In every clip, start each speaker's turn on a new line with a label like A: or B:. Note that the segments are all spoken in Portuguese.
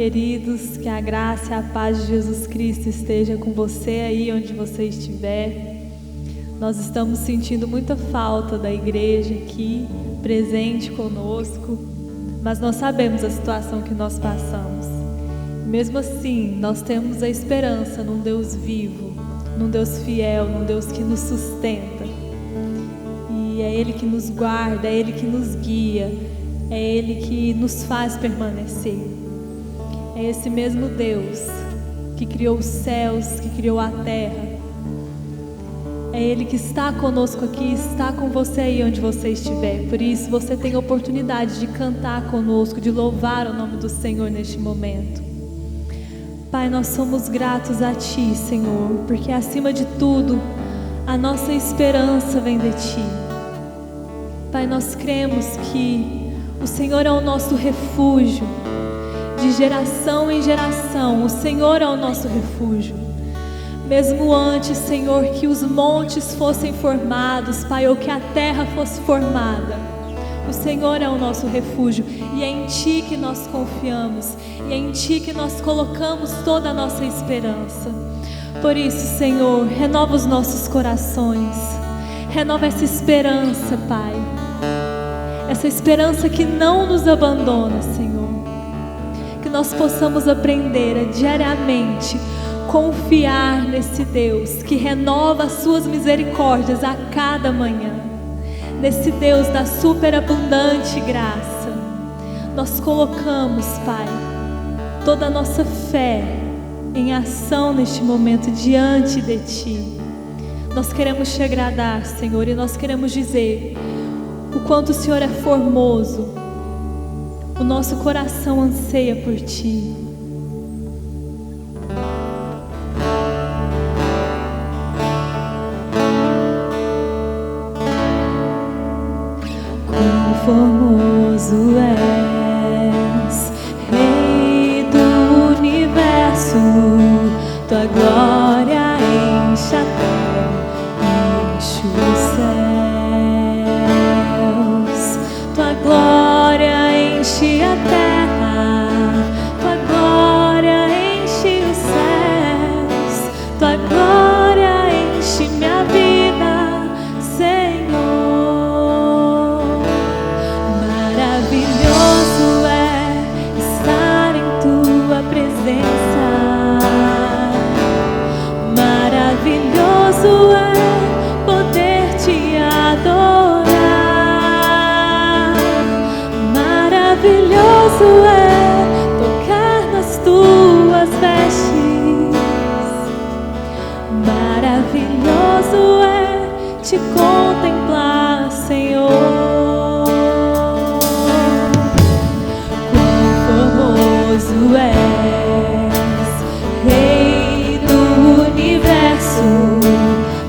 A: Queridos, que a graça e a paz de Jesus Cristo esteja com você aí onde você estiver. Nós estamos sentindo muita falta da igreja aqui, presente conosco, mas nós sabemos a situação que nós passamos. Mesmo assim, nós temos a esperança num Deus vivo, num Deus fiel, num Deus que nos sustenta. E é Ele que nos guarda, é Ele que nos guia, é Ele que nos faz permanecer. É esse mesmo Deus que criou os céus, que criou a terra. É Ele que está conosco aqui, está com você aí onde você estiver. Por isso você tem a oportunidade de cantar conosco, de louvar o nome do Senhor neste momento. Pai, nós somos gratos a Ti, Senhor, porque acima de tudo, a nossa esperança vem de Ti. Pai, nós cremos que o Senhor é o nosso refúgio, de geração em geração, o Senhor é o nosso refúgio. Mesmo antes, Senhor, que os montes fossem formados, Pai, ou que a terra fosse formada, o Senhor é o nosso refúgio, e é em Ti que nós confiamos, e é em Ti que nós colocamos toda a nossa esperança. Por isso, Senhor, renova os nossos corações, renova essa esperança, Pai, essa esperança que não nos abandona, Senhor, que nós possamos aprender a diariamente confiar nesse Deus que renova as suas misericórdias a cada manhã, nesse Deus da superabundante graça. Nós colocamos, Pai, toda a nossa fé em ação neste momento diante de Ti. Nós queremos Te agradar, Senhor, e nós queremos dizer o quanto o Senhor é formoso. O nosso coração anseia por Ti. Formoso és, Rei do universo, Tua glória enche a terra, enche os céus. Tua glória enche a terra, Tua glória enche os céus. Tua glória enche minha vida, Senhor. Maravilhoso é estar em Tua presença. Maravilhoso é poder Te adorar. Maravilhoso é tocar nas Tuas vestes. Maravilhoso é Te contemplar, Senhor. Tu és, Rei do universo,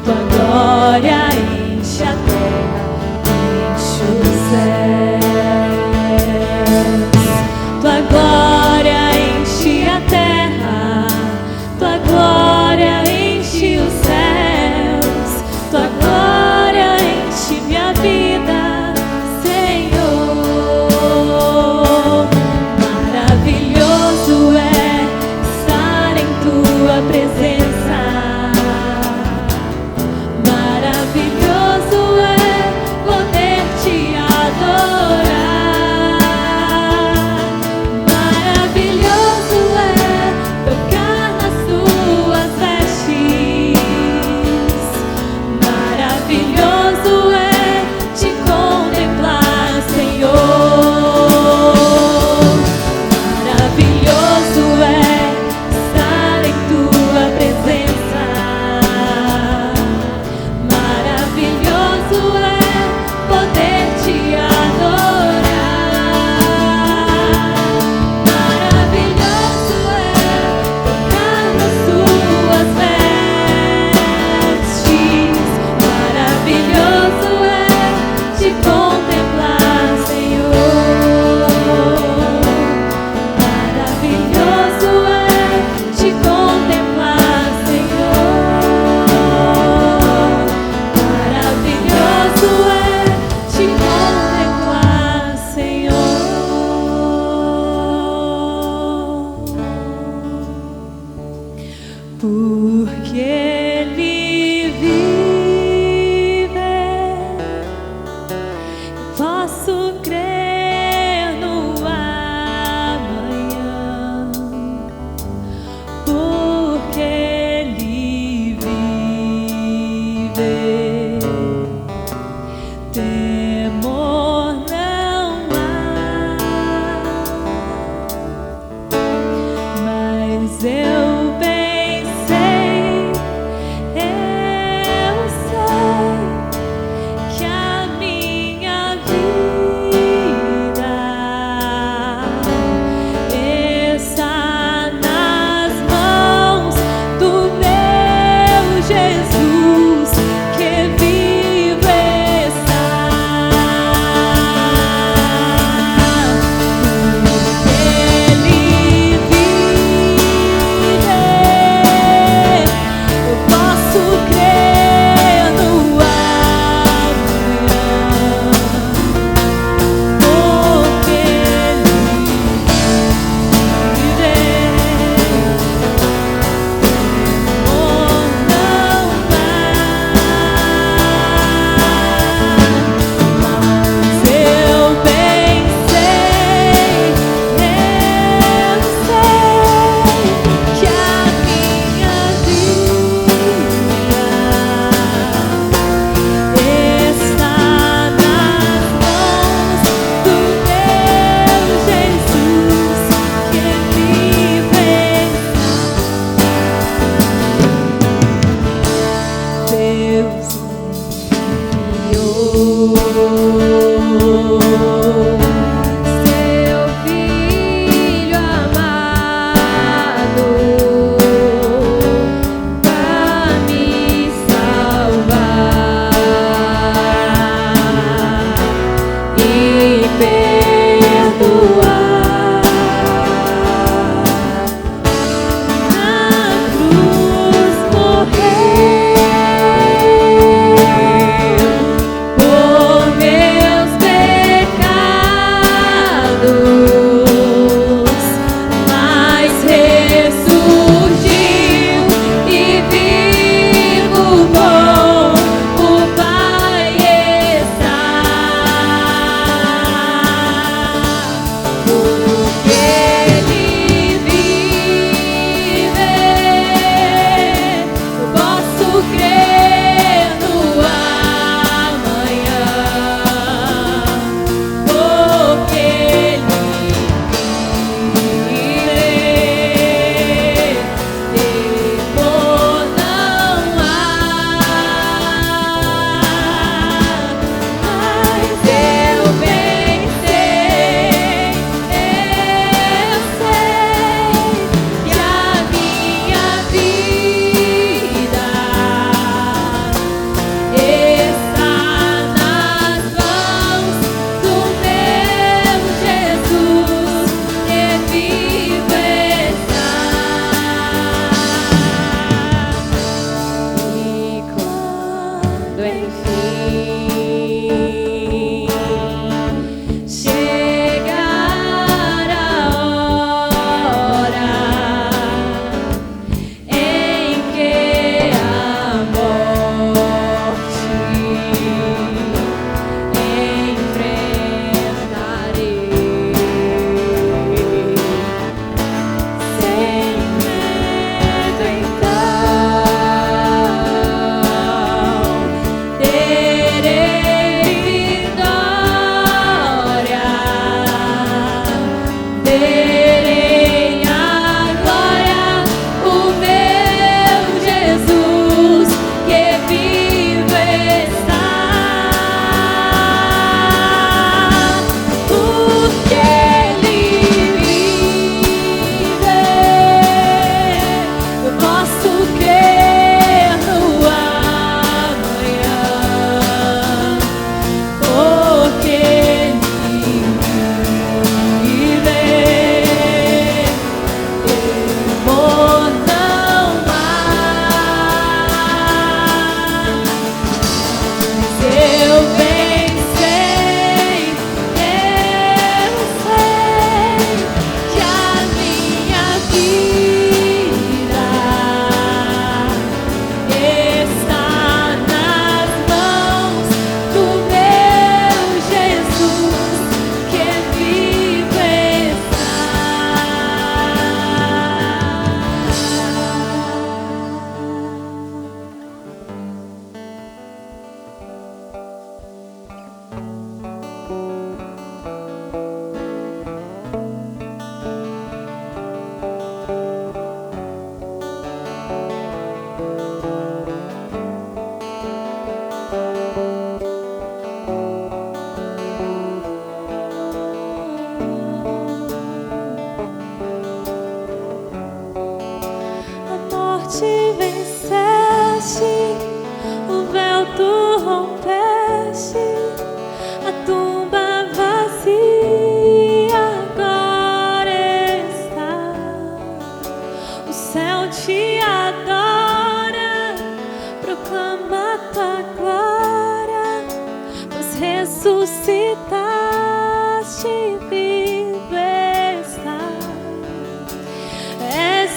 A: Tua glória enche a terra, enche os céus. Tua glória enche a terra, Tua glória enche os céus. Tua glória enche minha vida, presença. Maravilhoso é poder Te adorar. Maravilhoso é tocar nas Tuas vestes. Maravilhoso é Te contemplar, Senhor. Maravilhoso é presença. Maravilhoso é poder Te adorar. Maravilhoso é tocar nas Tuas vestes. Maravilhoso é Te contemplar, Senhor. Maravilhoso é Te contemplar, porque Ele vive, posso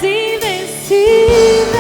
B: invencível,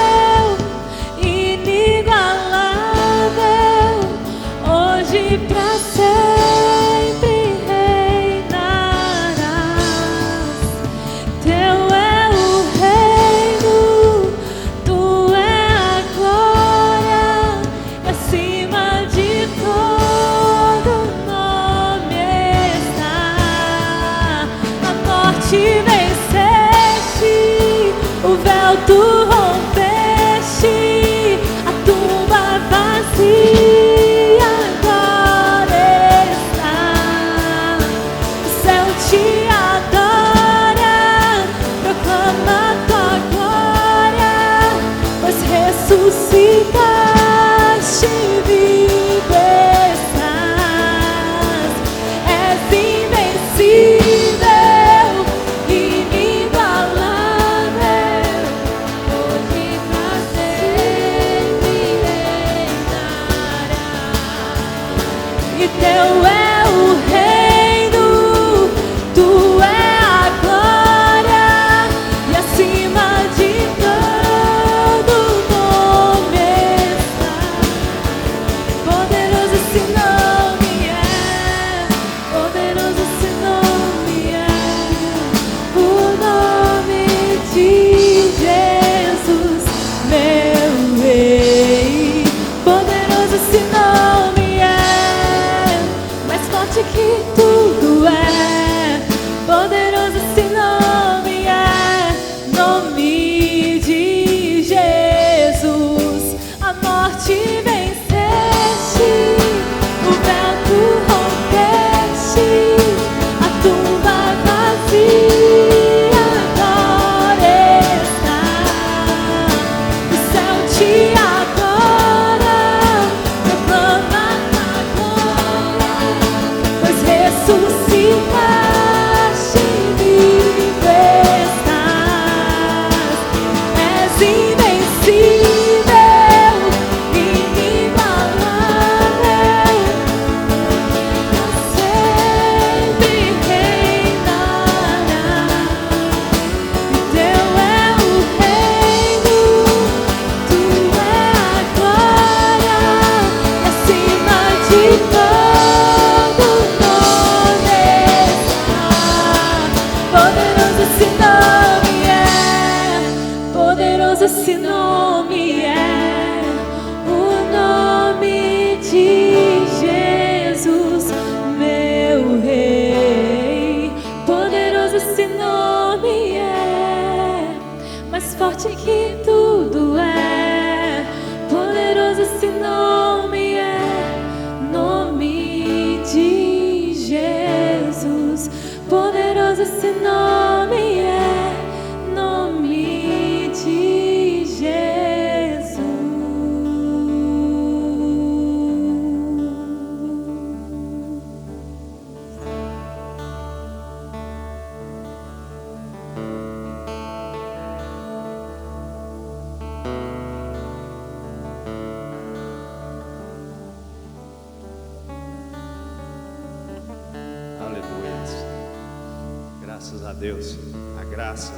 B: Graças a Deus, a graça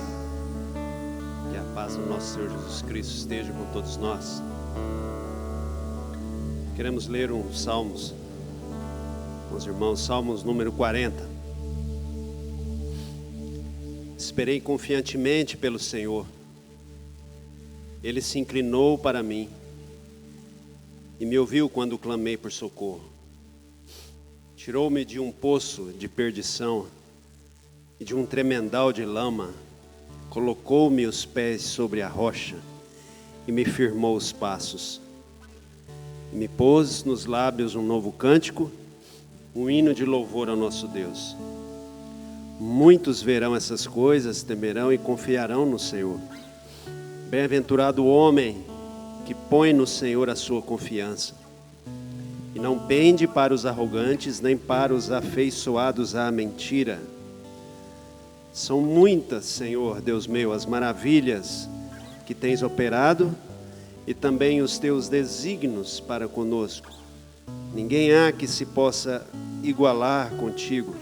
B: e a paz do nosso Senhor Jesus Cristo esteja com todos nós. Queremos ler uns salmos, meus irmãos, Salmos número 40. Esperei confiantemente pelo Senhor, Ele se inclinou para mim e me ouviu quando clamei por socorro. Tirou-me de um poço de perdição e de um tremendal de lama, colocou-me os pés sobre a rocha e me firmou os passos. E me pôs nos lábios um novo cântico, um hino de louvor ao nosso Deus. Muitos verão essas coisas, temerão e confiarão no Senhor. Bem-aventurado o homem que põe no Senhor a sua confiança e não pende para os arrogantes, nem para os afeiçoados à mentira. São muitas, Senhor, Deus meu, as maravilhas que tens operado e também os teus desígnios para conosco. Ninguém há que se possa igualar contigo.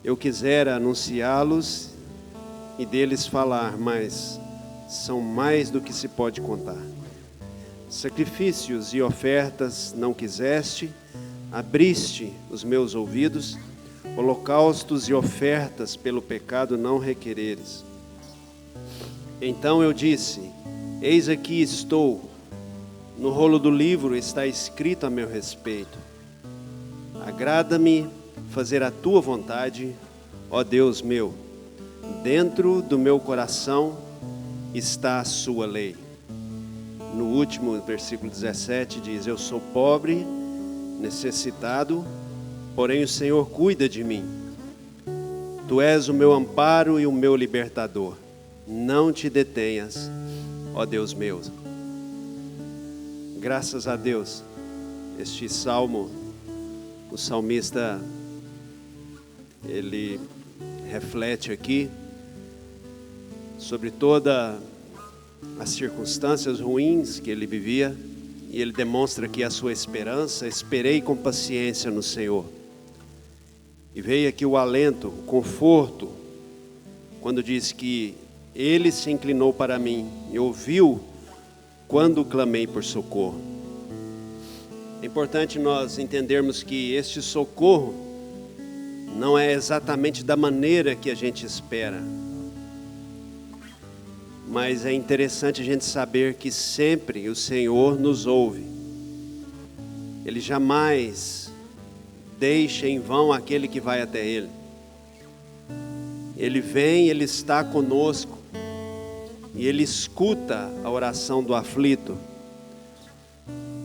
B: Eu quisera anunciá-los e deles falar, mas são mais do que se pode contar. Sacrifícios e ofertas não quiseste, abriste os meus ouvidos. Holocaustos e ofertas pelo pecado não requereres. Então eu disse: eis aqui estou, no rolo do livro está escrito a meu respeito. Agrada-me fazer a tua vontade, ó Deus meu. Dentro do meu coração está a sua lei. No último versículo 17 diz: eu sou pobre, necessitado, porém o Senhor cuida de mim. Tu és o meu amparo e o meu libertador. Não te detenhas, ó Deus meu. Graças a Deus, este salmo, o salmista, ele reflete aqui sobre todas as circunstâncias ruins que ele vivia, e ele demonstra aqui a sua esperança. Esperei com paciência no Senhor. E veio aqui o alento, o conforto, quando diz que Ele se inclinou para mim e ouviu quando clamei por socorro. É importante nós entendermos que este socorro não é exatamente da maneira que a gente espera, mas é interessante a gente saber que sempre o Senhor nos ouve. Ele jamais deixa em vão aquele que vai até Ele. Ele vem, Ele está conosco e Ele escuta a oração do aflito.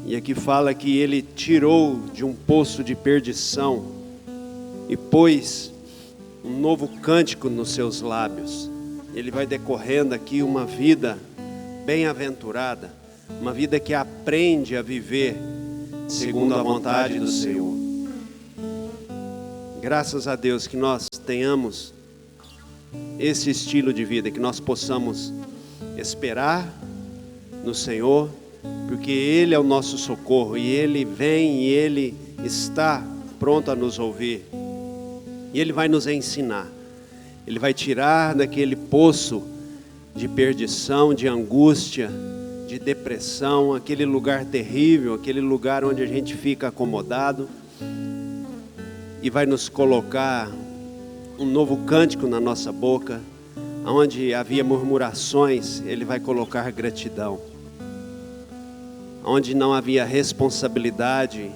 B: E aqui fala que Ele tirou de um poço de perdição e pôs um novo cântico nos seus lábios. Ele vai decorrendo aqui uma vida bem-aventurada, uma vida que aprende a viver segundo a vontade do Senhor. Graças a Deus que nós tenhamos esse estilo de vida, que nós possamos esperar no Senhor, porque Ele é o nosso socorro, e Ele vem e Ele está pronto a nos ouvir, e Ele vai nos ensinar, Ele vai tirar daquele poço de perdição, de angústia, de depressão, aquele lugar terrível, aquele lugar onde a gente fica acomodado, e vai nos colocar um novo cântico na nossa boca. Onde havia murmurações, Ele vai colocar gratidão. Onde não havia responsabilidade,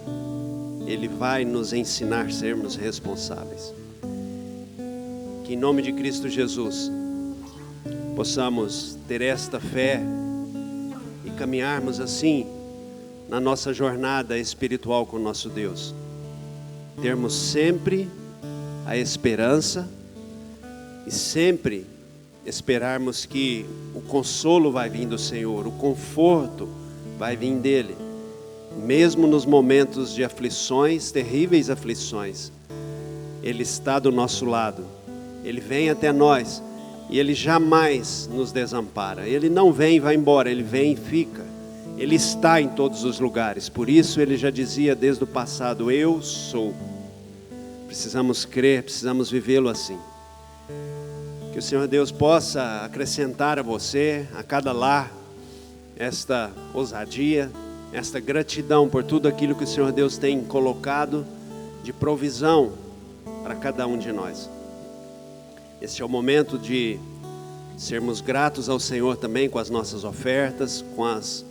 B: Ele vai nos ensinar a sermos responsáveis. Que em nome de Cristo Jesus possamos ter esta fé e caminharmos assim na nossa jornada espiritual com o nosso Deus. Termos sempre a esperança e sempre esperarmos que o consolo vai vir do Senhor, o conforto vai vir dEle, mesmo nos momentos de aflições, terríveis aflições. Ele está do nosso lado, Ele vem até nós e Ele jamais nos desampara. Ele não vem e vai embora, Ele vem e fica. Ele está em todos os lugares, por isso Ele já dizia desde o passado: eu sou. Precisamos crer, precisamos vivê-lo assim. Que o Senhor Deus possa acrescentar a você, a cada lar, esta ousadia, esta gratidão por tudo aquilo que o Senhor Deus tem colocado de provisão para cada um de nós. Este é o momento de sermos gratos ao Senhor também com as nossas ofertas, com as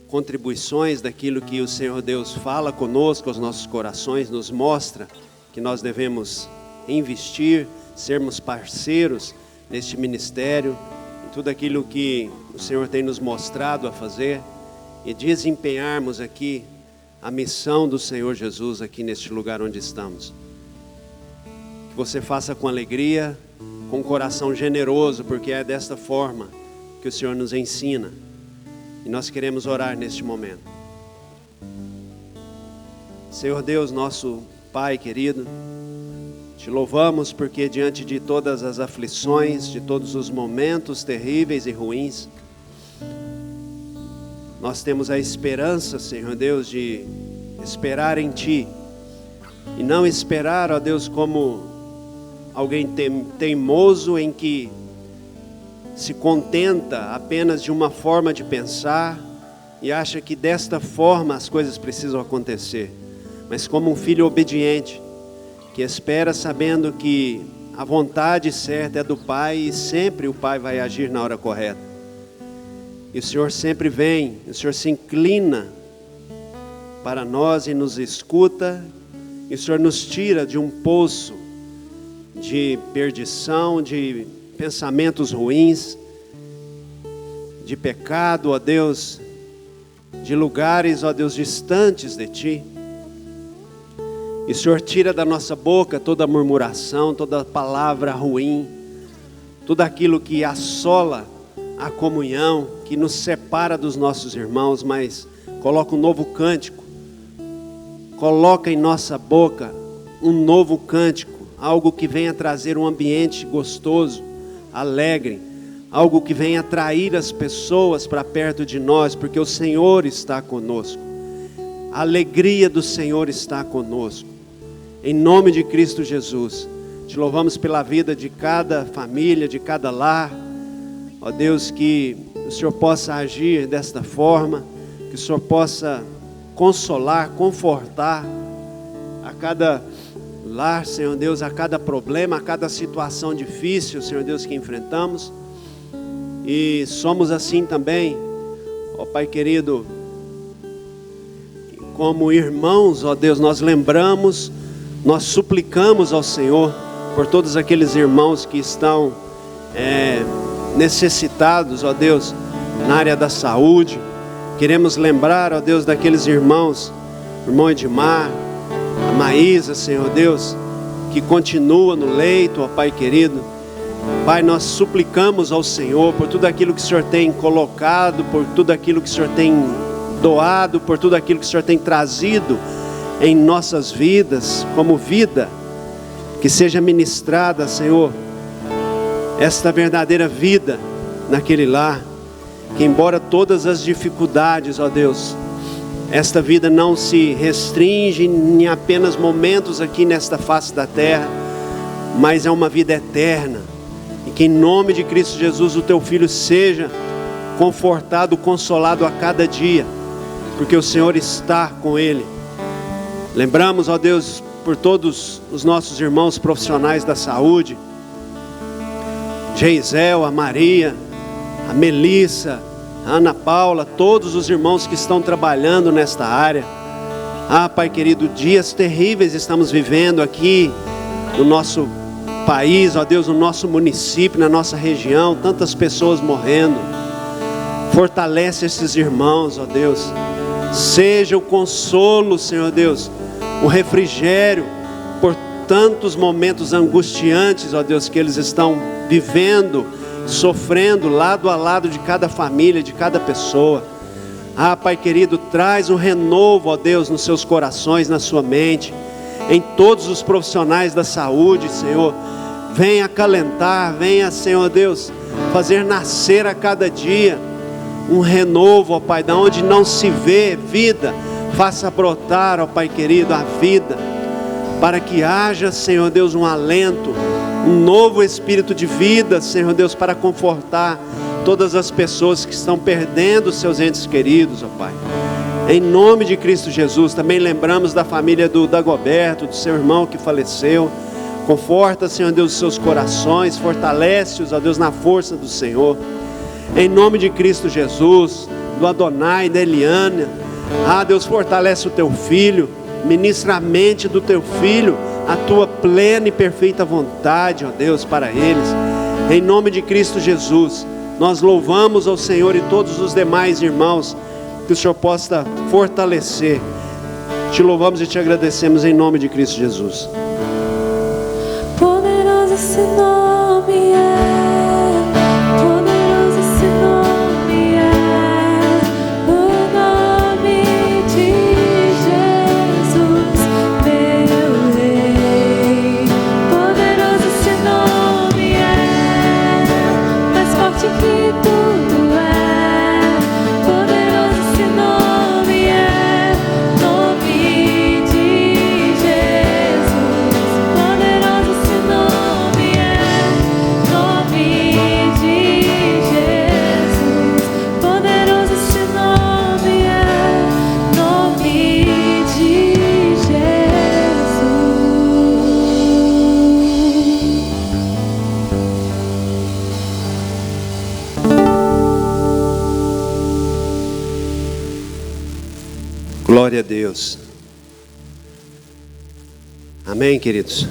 B: contribuições daquilo que o Senhor Deus fala conosco, aos nossos corações, nos mostra que nós devemos investir, sermos parceiros neste ministério, em tudo aquilo que o Senhor tem nos mostrado a fazer e desempenharmos aqui a missão do Senhor Jesus aqui neste lugar onde estamos. Que você faça com alegria, com um coração generoso, porque é desta forma que o Senhor nos ensina. E nós queremos orar neste momento. Senhor Deus, nosso Pai querido, te louvamos porque diante de todas as aflições, de todos os momentos terríveis e ruins, nós temos a esperança, Senhor Deus, de esperar em Ti. E não esperar, ó Deus, como alguém teimoso em que se contenta apenas de uma forma de pensar e acha que desta forma as coisas precisam acontecer, mas como um filho obediente, que espera sabendo que a vontade certa é do Pai e sempre o Pai vai agir na hora correta. E o Senhor sempre vem, o Senhor se inclina para nós e nos escuta, e o Senhor nos tira de um poço de perdição, de pensamentos ruins, de pecado, ó Deus, de lugares, ó Deus, distantes de Ti. E o Senhor tira da nossa boca toda murmuração, toda palavra ruim, tudo aquilo que assola a comunhão, que nos separa dos nossos irmãos, mas coloca um novo cântico, coloca em nossa boca um novo cântico, algo que venha trazer um ambiente gostoso, alegre, algo que venha atrair as pessoas para perto de nós, porque o Senhor está conosco, a alegria do Senhor está conosco. Em nome de Cristo Jesus, te louvamos pela vida de cada família, de cada lar. Ó Deus, que o Senhor possa agir desta forma, que o Senhor possa consolar, confortar a cada lar, Senhor Deus, a cada problema, a cada situação difícil, Senhor Deus, que enfrentamos. E somos assim também, ó Pai querido, como irmãos, ó Deus, nós lembramos, nós suplicamos ao Senhor por todos aqueles irmãos que estão necessitados, ó Deus, na área da saúde. Queremos lembrar, ó Deus, daqueles irmãos, irmão Edmar, a Maísa, Senhor Deus, que continua no leito, ó Pai querido. Pai, nós suplicamos ao Senhor por tudo aquilo que o Senhor tem colocado, por tudo aquilo que o Senhor tem doado, por tudo aquilo que o Senhor tem trazido em nossas vidas, como vida, que seja ministrada, Senhor, esta verdadeira vida naquele lar, que embora todas as dificuldades, ó Deus, esta vida não se restringe em apenas momentos aqui nesta face da terra, mas é uma vida eterna, e que em nome de Cristo Jesus o Teu Filho seja confortado, consolado a cada dia, porque o Senhor está com ele. Lembramos, ó Deus, por todos os nossos irmãos profissionais da saúde, Geisel, a Maria, a Melissa, a Ana Paula, todos os irmãos que estão trabalhando nesta área. Pai querido, dias terríveis estamos vivendo aqui no nosso país, ó Deus, no nosso município, na nossa região, tantas pessoas morrendo. Fortalece esses irmãos, ó Deus, seja o consolo, Senhor Deus, o refrigério por tantos momentos angustiantes, ó Deus, que eles estão vivendo, sofrendo lado a lado de cada família, de cada pessoa. Pai querido, traz um renovo, ó Deus, nos seus corações, na sua mente, em todos os profissionais da saúde, Senhor. Venha acalentar, venha, Senhor Deus, fazer nascer a cada dia um renovo, ó Pai, da onde não se vê vida, faça brotar, ó Pai querido, a vida, para que haja, Senhor Deus, um alento um novo espírito de vida, Senhor Deus, para confortar todas as pessoas que estão perdendo seus entes queridos, ó Pai. Em nome de Cristo Jesus, também lembramos da família do Dagoberto, do seu irmão que faleceu. Conforta, Senhor Deus, os seus corações, fortalece-os, ó Deus, na força do Senhor. Em nome de Cristo Jesus, do Adonai, da Eliana, Deus, fortalece o teu filho, ministra a mente do teu filho, a tua plena e perfeita vontade, ó Deus, para eles. Em nome de Cristo Jesus, nós louvamos ao Senhor e todos os demais irmãos, que o Senhor possa fortalecer. Te louvamos e te agradecemos em nome de Cristo Jesus.
A: Poderoso esse nome é, poderoso esse nome é, o nome de Jesus, meu Rei. Poderoso esse nome é, mais forte que tudo é. Poderoso esse nome é, nome de Jesus. Poderoso esse nome é, nome de Jesus. Poderoso esse nome é, nome de Jesus.
B: Glória a Deus. Amém, queridos?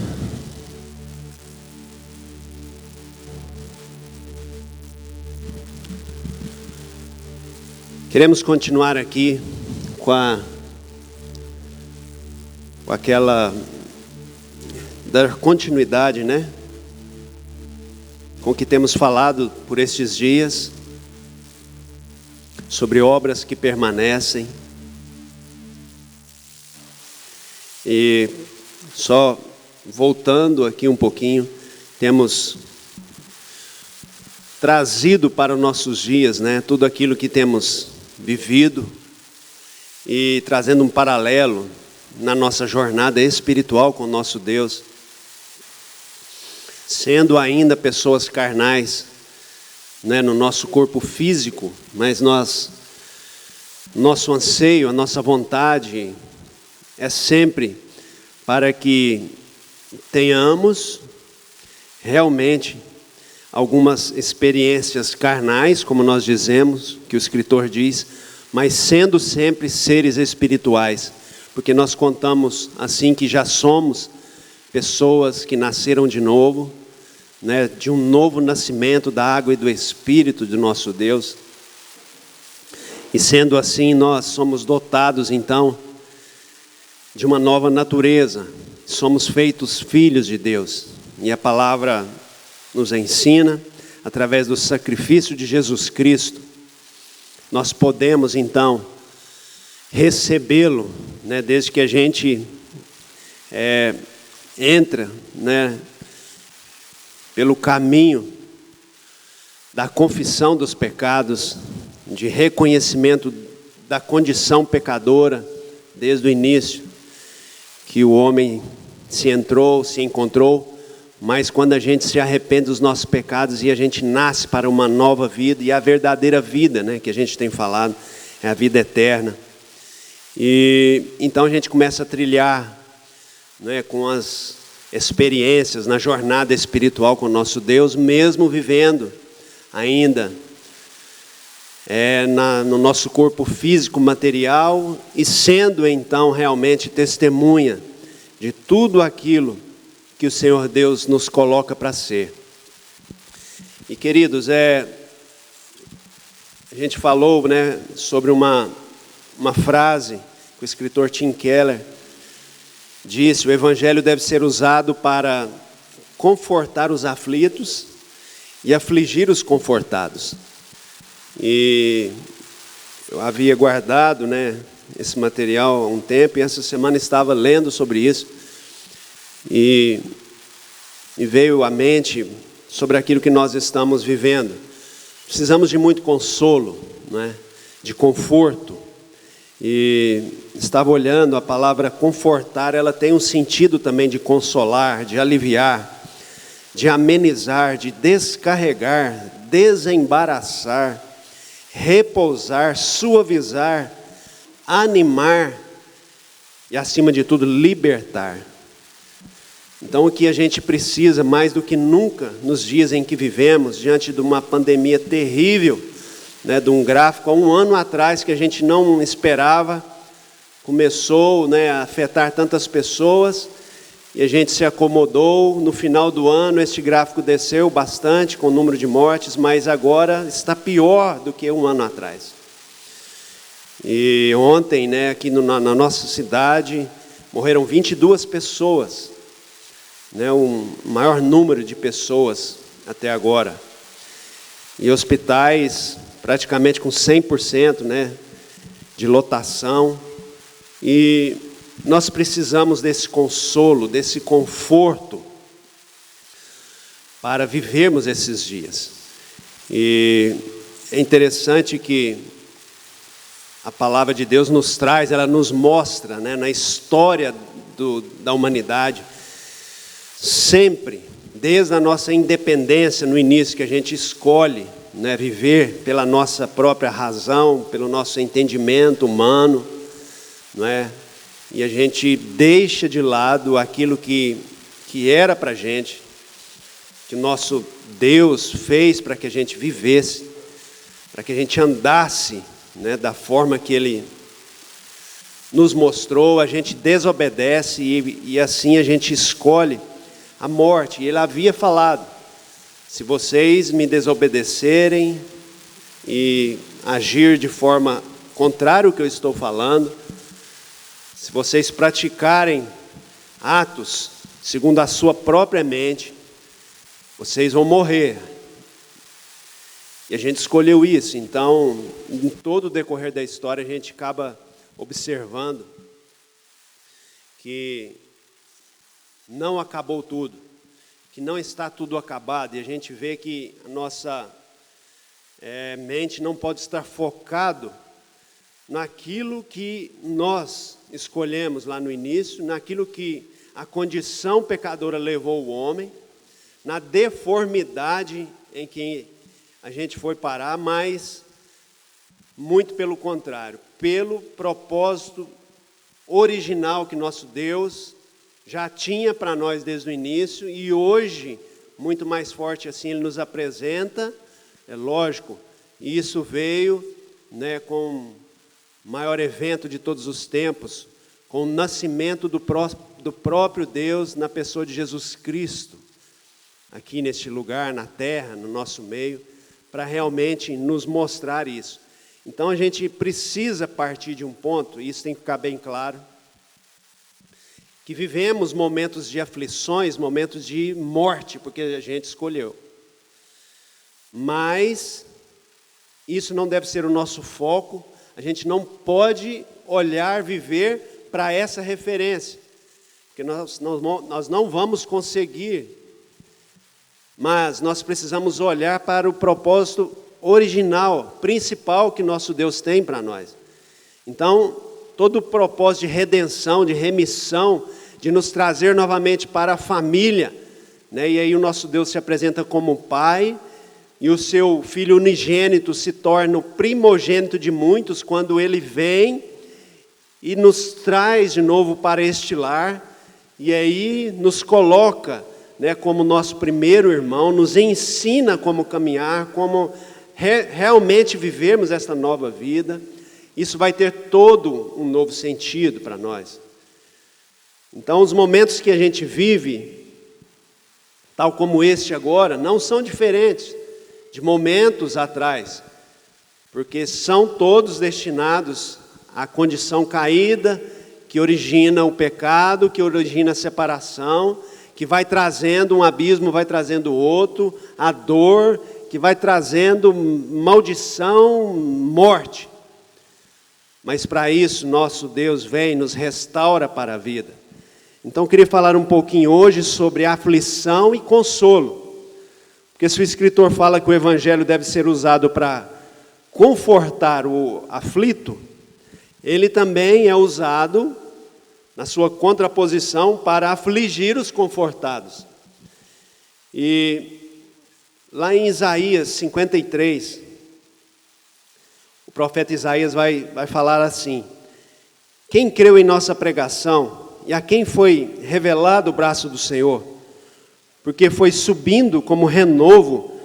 B: Queremos continuar aqui com aquela, dar continuidade, né? Com o que temos falado por estes dias, sobre obras que permanecem. E só voltando aqui um pouquinho, temos trazido para os nossos dias, né, tudo aquilo que temos vivido e trazendo um paralelo na nossa jornada espiritual com o nosso Deus, sendo ainda pessoas carnais, né, no nosso corpo físico, mas nosso anseio, a nossa vontade é sempre para que tenhamos realmente algumas experiências carnais, como nós dizemos, que o escritor diz, mas sendo sempre seres espirituais, porque nós contamos assim que já somos pessoas que nasceram de novo, né, de um novo nascimento da água e do Espírito do nosso Deus. E sendo assim, nós somos dotados então de uma nova natureza, somos feitos filhos de Deus, e a palavra nos ensina, através do sacrifício de Jesus Cristo, nós podemos então recebê-lo, né, desde que a gente entra, né, pelo caminho da confissão dos pecados, de reconhecimento da condição pecadora, desde o início, que o homem se encontrou, mas quando a gente se arrepende dos nossos pecados e a gente nasce para uma nova vida, e a verdadeira vida, né, que a gente tem falado, é a vida eterna. E então a gente começa a trilhar, né, com as experiências na jornada espiritual com o nosso Deus, mesmo vivendo ainda no nosso corpo físico, material, e sendo então realmente testemunha de tudo aquilo que o Senhor Deus nos coloca para ser. E queridos, a gente falou, né, sobre uma frase que o escritor Tim Keller disse: o evangelho deve ser usado para confortar os aflitos e afligir os confortados. E eu havia guardado, né, esse material há um tempo, e essa semana estava lendo sobre isso, e veio à mente sobre aquilo que nós estamos vivendo. Precisamos de muito consolo, né, de conforto, e estava olhando, a palavra confortar, ela tem um sentido também de consolar, de aliviar, de amenizar, de descarregar, desembaraçar, repousar, suavizar, animar e, acima de tudo, libertar. Então, o que a gente precisa mais do que nunca nos dias em que vivemos, diante de uma pandemia terrível, de um gráfico há 1 ano atrás que a gente não esperava, começou a afetar tantas pessoas e a gente se acomodou. No final do ano, este gráfico desceu bastante com o número de mortes, mas agora está pior do que 1 ano atrás. E ontem, aqui na nossa cidade, morreram 22 pessoas. O maior número de pessoas até agora, e hospitais praticamente com 100% de lotação, e nós precisamos desse consolo, desse conforto, para vivermos esses dias. E é interessante que a palavra de Deus nos traz, ela nos mostra, na história da humanidade, sempre, desde a nossa independência no início, que a gente escolhe viver pela nossa própria razão, pelo nosso entendimento humano, e a gente deixa de lado aquilo que era para a gente, que o nosso Deus fez para que a gente vivesse, para que a gente andasse da forma que Ele nos mostrou. A gente desobedece e assim a gente escolhe a morte. E Ele havia falado: se vocês me desobedecerem e agir de forma contrária ao que eu estou falando, se vocês praticarem atos segundo a sua própria mente, vocês vão morrer. E a gente escolheu isso. Então, em todo o decorrer da história, a gente acaba observando que não acabou tudo, que não está tudo acabado, e a gente vê que a nossa mente não pode estar focado naquilo que nós escolhemos lá no início, naquilo que a condição pecadora levou o homem, na deformidade em que a gente foi parar, mas muito pelo contrário, pelo propósito original que nosso Deus já tinha para nós desde o início, e hoje, muito mais forte assim, Ele nos apresenta. É lógico, e isso veio com o maior evento de todos os tempos, com o nascimento do próprio Deus na pessoa de Jesus Cristo, aqui neste lugar, na terra, no nosso meio, para realmente nos mostrar isso. Então a gente precisa partir de um ponto, e isso tem que ficar bem claro, que vivemos momentos de aflições, momentos de morte, porque a gente escolheu. Mas isso não deve ser o nosso foco. A gente não pode olhar, viver para essa referência, porque nós não vamos conseguir. Mas nós precisamos olhar para o propósito original, principal que nosso Deus tem para nós. Então, todo o propósito de redenção, de remissão, de nos trazer novamente para a família, e aí o nosso Deus se apresenta como Pai, e o seu Filho unigênito se torna o primogênito de muitos, quando Ele vem e nos traz de novo para este lar, e aí nos coloca como nosso primeiro irmão, nos ensina como caminhar, como realmente vivermos esta nova vida. Isso vai ter todo um novo sentido para nós. Então, os momentos que a gente vive, tal como este agora, não são diferentes de momentos atrás, porque são todos destinados à condição caída, que origina o pecado, que origina a separação, que vai trazendo um abismo, vai trazendo outro, a dor, que vai trazendo maldição, morte. Mas para isso, nosso Deus vem e nos restaura para a vida. Então, eu queria falar um pouquinho hoje sobre aflição e consolo. Porque se o escritor fala que o evangelho deve ser usado para confortar o aflito, ele também é usado na sua contraposição para afligir os confortados. E lá em Isaías 53, o profeta Isaías vai falar assim: quem creu em nossa pregação e a quem foi revelado o braço do Senhor? Porque foi subindo como renovo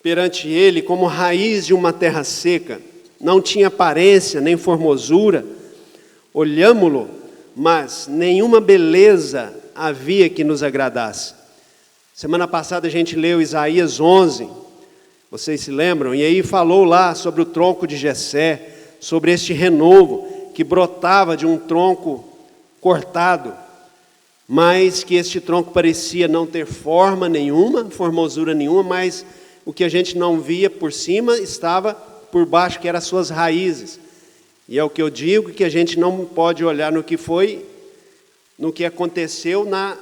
B: perante ele, como raiz de uma terra seca, não tinha aparência nem formosura, olhámo-lo, mas nenhuma beleza havia que nos agradasse. Semana passada a gente leu Isaías 11, vocês se lembram? E aí falou lá sobre o tronco de Jessé, sobre este renovo que brotava de um tronco cortado, mas que este tronco parecia não ter forma nenhuma, formosura nenhuma, mas o que a gente não via por cima estava por baixo, que eram as suas raízes. E é o que eu digo, que a gente não pode olhar no que foi, no que aconteceu na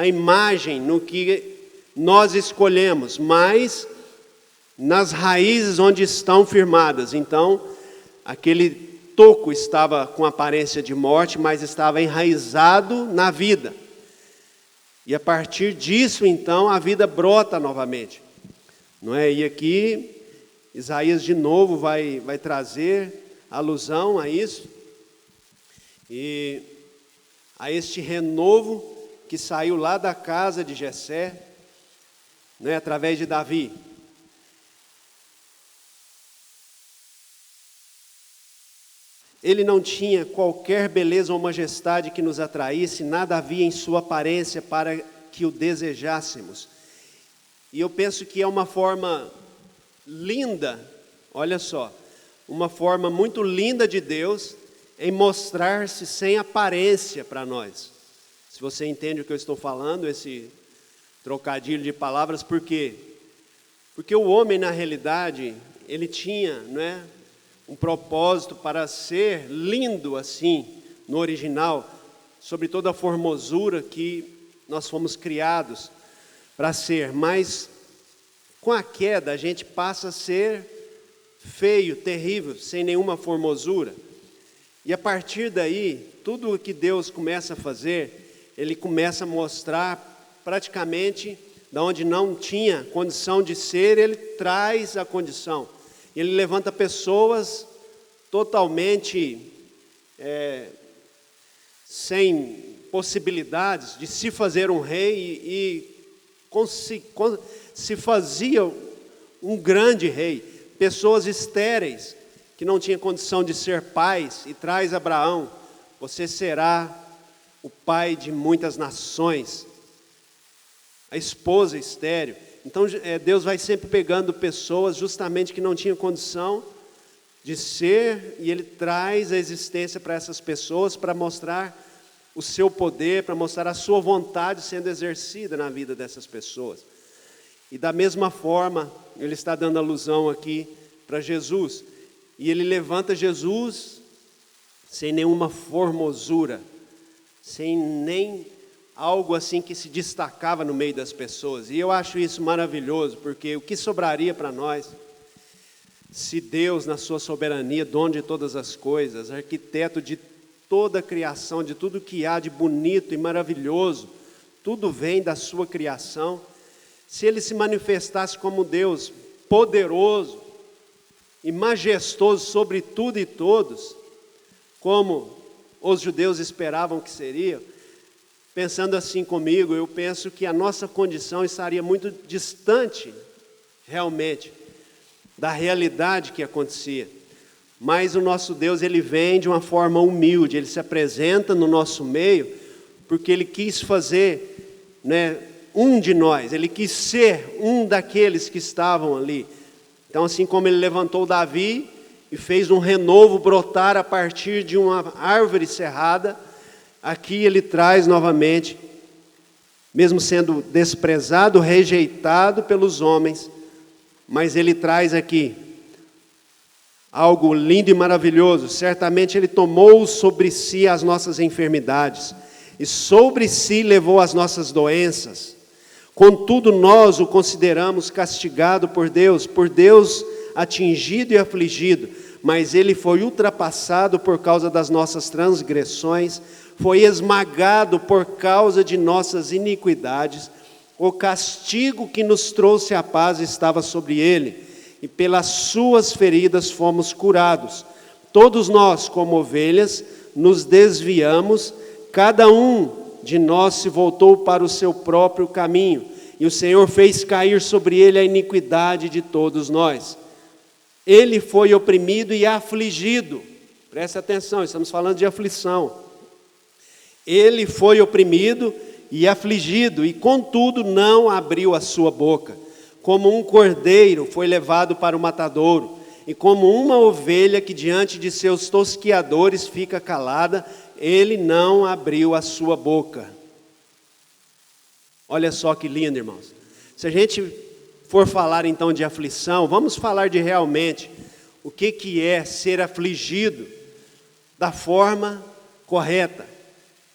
B: imagem, no que nós escolhemos, mas nas raízes onde estão firmadas. Então, aquele toco estava com aparência de morte, mas estava enraizado na vida. E a partir disso, então, a vida brota novamente. Não é? E aqui, Isaías de novo vai trazer alusão a isso, e a este renovo que saiu lá da casa de Jessé, né, através de Davi. Ele não tinha qualquer beleza ou majestade que nos atraísse, nada havia em sua aparência para que o desejássemos. E eu penso que é uma forma linda, olha só, uma forma muito linda de Deus em mostrar-se sem aparência para nós. Se você entende o que eu estou falando, esse trocadilho de palavras, por quê? Porque o homem, na realidade, ele tinha, não é, um propósito para ser lindo assim, no original, sobre toda a formosura que nós fomos criados para ser, mas com a queda a gente passa a ser feio, terrível, sem nenhuma formosura. E a partir daí, tudo o que Deus começa a fazer, Ele começa a mostrar praticamente da onde não tinha condição de ser, Ele traz a condição. Ele levanta pessoas totalmente sem possibilidades de se fazer um rei e se fazia um grande rei. Pessoas estéreis que não tinham condição de ser pais, e traz Abraão: você será o pai de muitas nações. A esposa estéril. Então Deus vai sempre pegando pessoas justamente que não tinham condição de ser, e Ele traz a existência para essas pessoas para mostrar o seu poder, para mostrar a sua vontade sendo exercida na vida dessas pessoas. E da mesma forma, Ele está dando alusão aqui para Jesus. E Ele levanta Jesus sem nenhuma formosura, sem nem algo assim que se destacava no meio das pessoas. E eu acho isso maravilhoso, porque o que sobraria para nós, se Deus, na sua soberania, dono de todas as coisas, arquiteto de toda a criação, de tudo que há de bonito e maravilhoso, tudo vem da sua criação. Se Ele se manifestasse como Deus poderoso e majestoso sobre tudo e todos, como os judeus esperavam que seria, pensando assim comigo, eu penso que a nossa condição estaria muito distante, realmente, da realidade que acontecia. Mas o nosso Deus, Ele vem de uma forma humilde, Ele se apresenta no nosso meio, porque Ele quis fazer, né, um de nós, Ele quis ser um daqueles que estavam ali. Então, assim como Ele levantou Davi e fez um renovo brotar a partir de uma árvore cerrada, aqui Ele traz novamente, mesmo sendo desprezado, rejeitado pelos homens, mas Ele traz aqui algo lindo e maravilhoso. Certamente Ele tomou sobre si as nossas enfermidades e sobre si levou as nossas doenças. Contudo, nós o consideramos castigado por Deus atingido e afligido, mas Ele foi ultrapassado por causa das nossas transgressões, foi esmagado por causa de nossas iniquidades. o castigo que nos trouxe a paz estava sobre ele, e pelas suas feridas fomos curados. Todos nós, como ovelhas, nos desviamos, cada um de nós se voltou para o seu próprio caminho, e o Senhor fez cair sobre ele a iniquidade de todos nós. Ele foi oprimido e afligido. Preste atenção, estamos falando de aflição. Ele foi oprimido e afligido, e contudo não abriu a sua boca. Como um cordeiro foi levado para o matadouro, e como uma ovelha que diante de seus tosquiadores fica calada, ele não abriu a sua boca. Olha só que lindo, irmãos. Se a gente for falar então de aflição, vamos falar de realmente o que é ser afligido da forma correta,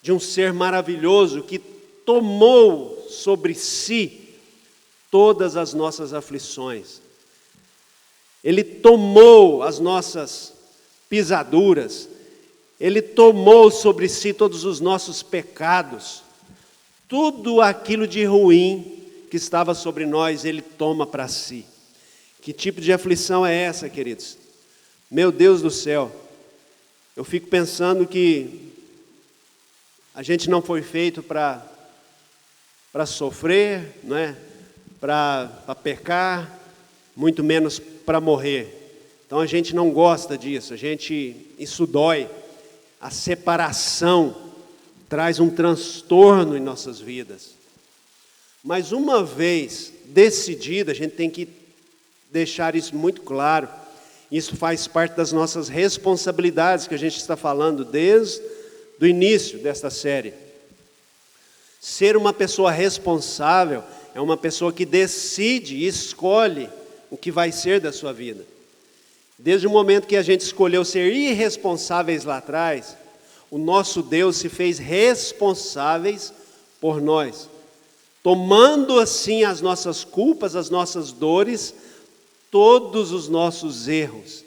B: de um ser maravilhoso que tomou sobre si todas as nossas aflições. Ele tomou as nossas pisaduras, Ele tomou sobre si todos os nossos pecados, tudo aquilo de ruim que estava sobre nós, Ele toma para si. Que tipo de aflição é essa, queridos? Meu Deus do céu, eu fico pensando que a gente não foi feito para sofrer, não é? Para pecar, muito menos para morrer. Então a gente não gosta disso, isso dói. A separação traz um transtorno em nossas vidas. Mas uma vez decidida, a gente tem que deixar isso muito claro. Isso faz parte das nossas responsabilidades que a gente está falando desde o início desta série. Ser uma pessoa responsável é uma pessoa que decide e escolhe o que vai ser da sua vida. Desde o momento que a gente escolheu ser irresponsáveis lá atrás, o nosso Deus se fez responsáveis por nós, tomando assim as nossas culpas, as nossas dores, todos os nossos erros,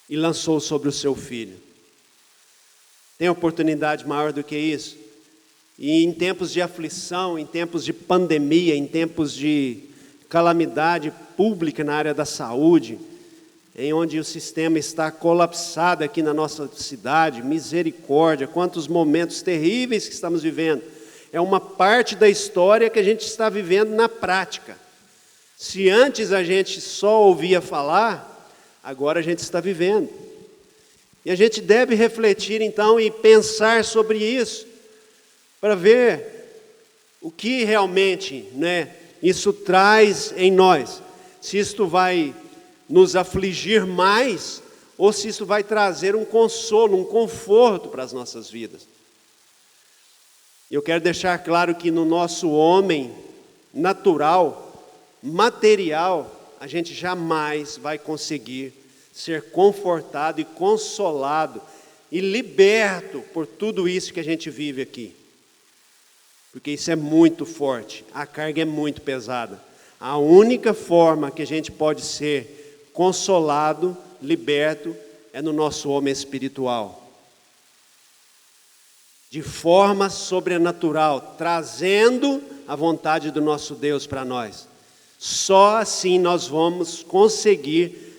B: e lançou sobre o seu Filho. Tem oportunidade maior do que isso? E em tempos de aflição, em tempos de pandemia, em tempos de calamidade pública na área da saúde, em onde o sistema está colapsado aqui na nossa cidade, misericórdia, quantos momentos terríveis que estamos vivendo. É uma parte da história que a gente está vivendo na prática. Se antes a gente só ouvia falar, agora a gente está vivendo. E a gente deve refletir então e pensar sobre isso, para ver o que realmente, isso traz em nós. Se isto vai nos afligir mais, ou se isso vai trazer um consolo, um conforto para as nossas vidas. Eu quero deixar claro que no nosso homem natural, material, a gente jamais vai conseguir ser confortado e consolado e liberto por tudo isso que a gente vive aqui. Porque isso é muito forte, a carga é muito pesada. A única forma que a gente pode ser consolado, liberto, é no nosso homem espiritual. De forma sobrenatural, trazendo a vontade do nosso Deus para nós. Só assim nós vamos conseguir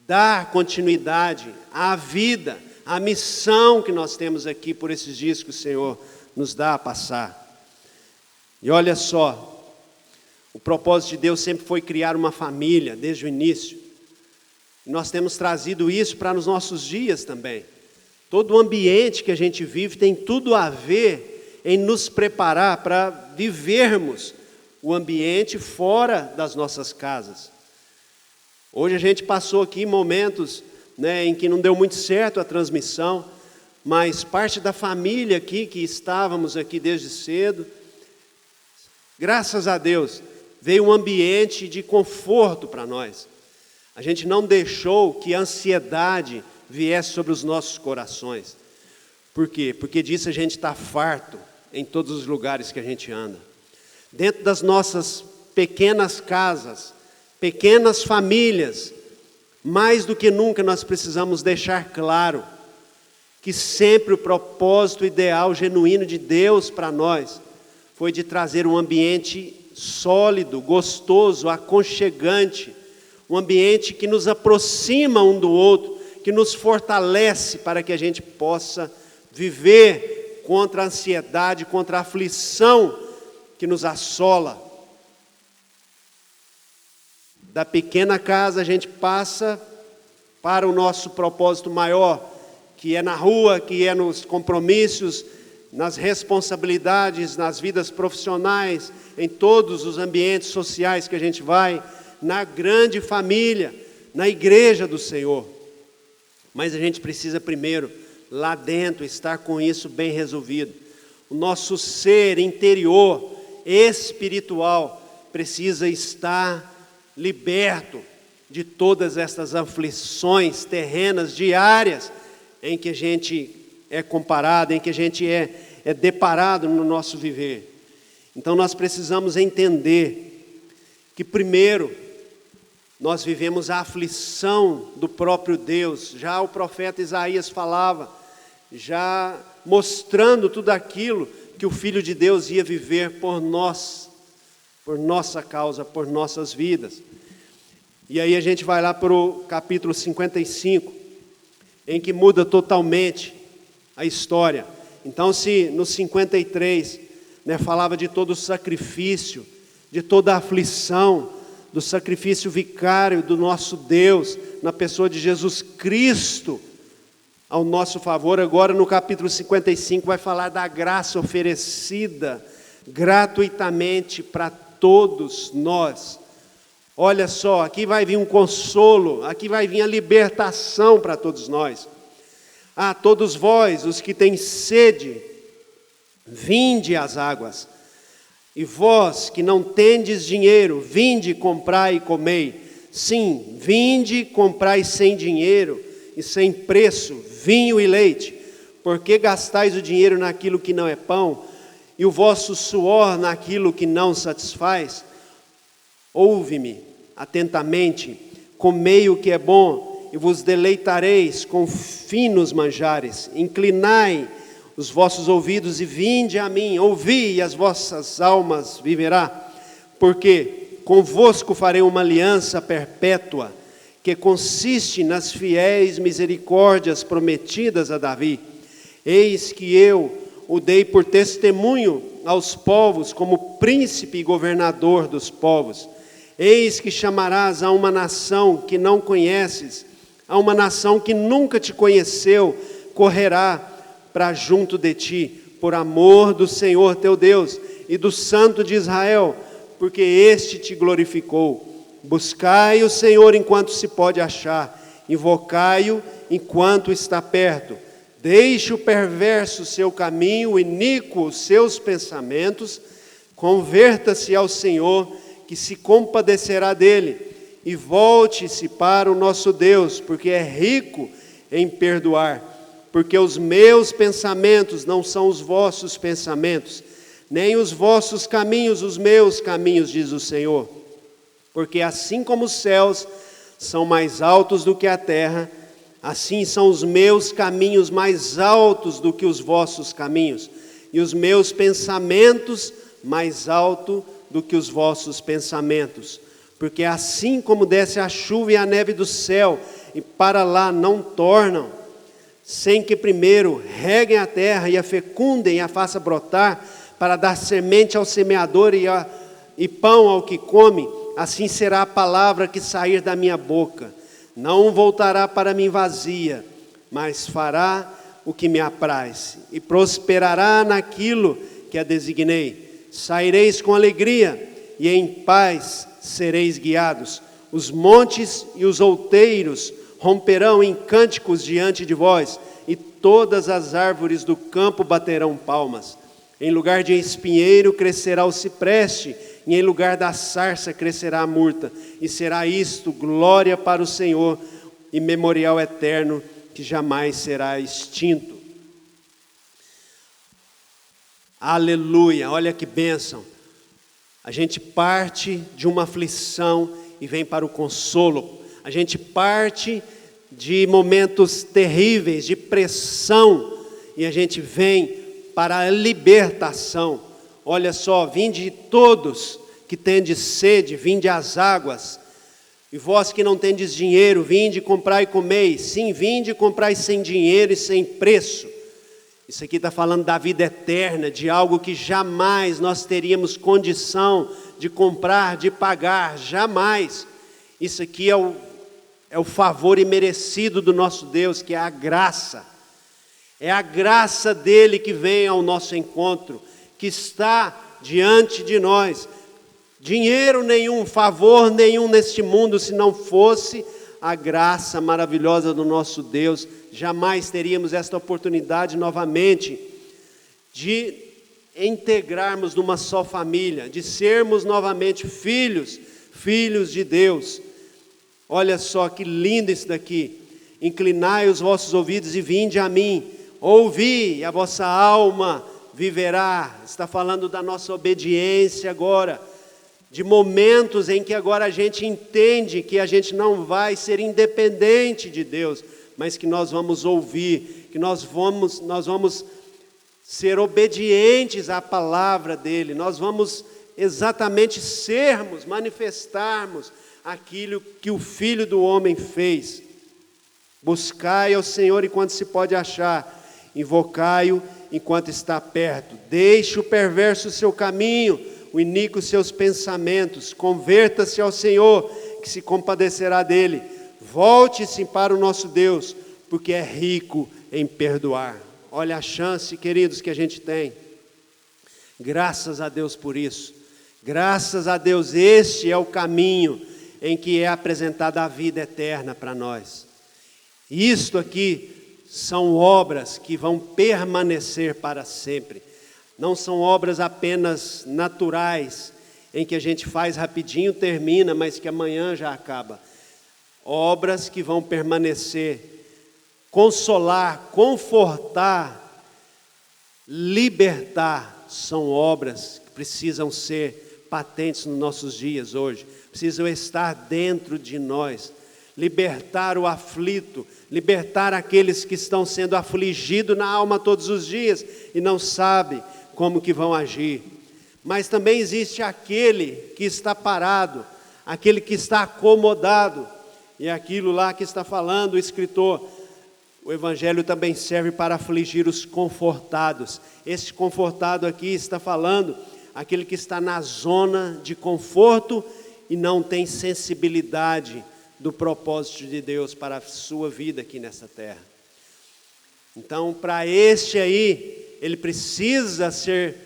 B: dar continuidade à vida, à missão que nós temos aqui por esses dias que o Senhor nos dá a passar. E olha só, o propósito de Deus sempre foi criar uma família, desde o início. Nós temos trazido isso para os nossos dias também. Todo o ambiente que a gente vive tem tudo a ver em nos preparar para vivermos o ambiente fora das nossas casas. Hoje a gente passou aqui momentos em que não deu muito certo a transmissão, mas parte da família aqui, que estávamos aqui desde cedo, graças a Deus, veio um ambiente de conforto para nós. A gente não deixou que a ansiedade viesse sobre os nossos corações. Por quê? Porque disso a gente está farto em todos os lugares que a gente anda. Dentro das nossas pequenas casas, pequenas famílias, mais do que nunca nós precisamos deixar claro que sempre o propósito ideal, genuíno de Deus para nós, foi de trazer um ambiente sólido, gostoso, aconchegante, um ambiente que nos aproxima um do outro, que nos fortalece para que a gente possa viver contra a ansiedade, contra a aflição que nos assola. Da pequena casa a gente passa para o nosso propósito maior, que é na rua, que é nos compromissos, nas responsabilidades, nas vidas profissionais, em todos os ambientes sociais que a gente vai, na grande família, na igreja do Senhor. Mas a gente precisa primeiro, lá dentro, estar com isso bem resolvido. O nosso ser interior, espiritual, precisa estar liberto de todas estas aflições terrenas, diárias, em que a gente é comparado, em que a gente é deparado no nosso viver. Então nós precisamos entender que primeiro, nós vivemos a aflição do próprio Deus. Já o profeta Isaías falava, já mostrando tudo aquilo que o Filho de Deus ia viver por nós, por nossa causa, por nossas vidas. E aí a gente vai lá para o capítulo 55, em que muda totalmente a história. Então, se no 53, falava de todo o sacrifício, de toda a aflição, do sacrifício vicário do nosso Deus, na pessoa de Jesus Cristo, ao nosso favor, agora no capítulo 55 vai falar da graça oferecida gratuitamente para todos nós. Olha só, aqui vai vir um consolo, aqui vai vir a libertação para todos nós. Todos vós, os que têm sede, vinde às águas. E vós que não tendes dinheiro, vinde, comprai e comei. Sim, vinde, comprai sem dinheiro e sem preço, vinho e leite. Porque gastais o dinheiro naquilo que não é pão, e o vosso suor naquilo que não satisfaz? Ouve-me atentamente, comei o que é bom, e vos deleitareis com finos manjares. Inclinai os vossos ouvidos e vinde a mim, ouvi, e as vossas almas viverá. Porque convosco farei uma aliança perpétua, que consiste nas fiéis misericórdias prometidas a Davi. Eis que eu o dei por testemunho aos povos, como príncipe e governador dos povos. Eis que chamarás a uma nação que não conheces, a uma nação que nunca te conheceu, correrá para junto de ti, por amor do Senhor teu Deus e do Santo de Israel, porque este te glorificou. Buscai o Senhor enquanto se pode achar, invocai-o enquanto está perto. Deixe o perverso seu caminho, o iníquo os seus pensamentos, converta-se ao Senhor, que se compadecerá dele, e volte-se para o nosso Deus, porque é rico em perdoar. Porque os meus pensamentos não são os vossos pensamentos, nem os vossos caminhos os meus caminhos, diz o Senhor. Porque assim como os céus são mais altos do que a terra, assim são os meus caminhos mais altos do que os vossos caminhos, e os meus pensamentos mais altos do que os vossos pensamentos. Porque assim como desce a chuva e a neve do céu, e para lá não tornam, sem que primeiro reguem a terra e a fecundem e a faça brotar, para dar semente ao semeador e pão ao que come, assim será a palavra que sair da minha boca. Não voltará para mim vazia, mas fará o que me apraz, e prosperará naquilo que a designei. Saireis com alegria, e em paz sereis guiados. Os montes e os outeiros romperão em cânticos diante de vós, e todas as árvores do campo baterão palmas. Em lugar de espinheiro crescerá o cipreste, e em lugar da sarça crescerá a murta, e será isto glória para o Senhor, e memorial eterno que jamais será extinto. Aleluia, olha que bênção. A gente parte de uma aflição e vem para o consolo. A gente parte de momentos terríveis, de pressão, e a gente vem para a libertação. olha só, vinde todos que tendes sede, vinde às águas, e vós que não tendes dinheiro, vinde, comprai e comei. Sim, vinde e comprai sem dinheiro e sem preço. Isso aqui está falando da vida eterna, de algo que jamais nós teríamos condição de comprar, de pagar, jamais. Isso aqui é o favor imerecido do nosso Deus, que é a graça. É a graça dele que vem ao nosso encontro, que está diante de nós. Dinheiro nenhum, favor nenhum neste mundo, se não fosse a graça maravilhosa do nosso Deus, jamais teríamos esta oportunidade novamente de integrarmos numa só família, de sermos novamente filhos de Deus. Olha só que lindo isso daqui. Inclinai os vossos ouvidos e vinde a mim, ouvi e a vossa alma viverá. Está falando da nossa obediência agora, de momentos em que agora a gente entende que a gente não vai ser independente de Deus, mas que nós vamos ouvir, que nós vamos ser obedientes à palavra dele, nós vamos exatamente manifestarmos aquilo que o Filho do Homem fez. Buscai ao Senhor enquanto se pode achar, invocai-o enquanto está perto. Deixe o perverso o seu caminho, o iníquo seus pensamentos, converta-se ao Senhor, que se compadecerá dele. Volte-se para o nosso Deus, porque é rico em perdoar. Olha a chance, queridos, que a gente tem. Graças a Deus por isso. Graças a Deus, este é o caminho em que é apresentada a vida eterna para nós. Isto aqui são obras que vão permanecer para sempre. Não são obras apenas naturais, em que a gente faz rapidinho, termina, mas que amanhã já acaba. Obras que vão permanecer, consolar, confortar, libertar, são obras que precisam ser patentes nos nossos dias hoje, precisam estar dentro de nós. Libertar o aflito, libertar aqueles que estão sendo afligidos na alma todos os dias e não sabem como que vão agir. Mas também existe aquele que está parado, aquele que está acomodado, e aquilo lá que está falando o escritor, o evangelho também serve para afligir os confortados. Esse confortado aqui está falando aquele que está na zona de conforto e não tem sensibilidade do propósito de Deus para a sua vida aqui nessa terra. Então, para este aí, ele precisa ser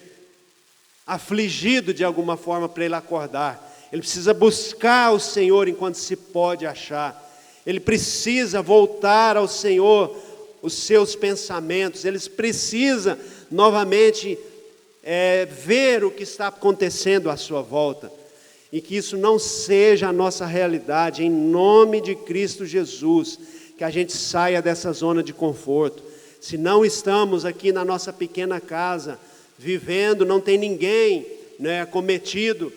B: afligido de alguma forma para ele acordar. Ele precisa buscar o Senhor enquanto se pode achar. Ele precisa voltar ao Senhor os seus pensamentos. Ele precisa novamente ver o que está acontecendo à sua volta. E que isso não seja a nossa realidade, em nome de Cristo Jesus, que a gente saia dessa zona de conforto. Se não estamos aqui na nossa pequena casa, vivendo, não tem ninguém acometido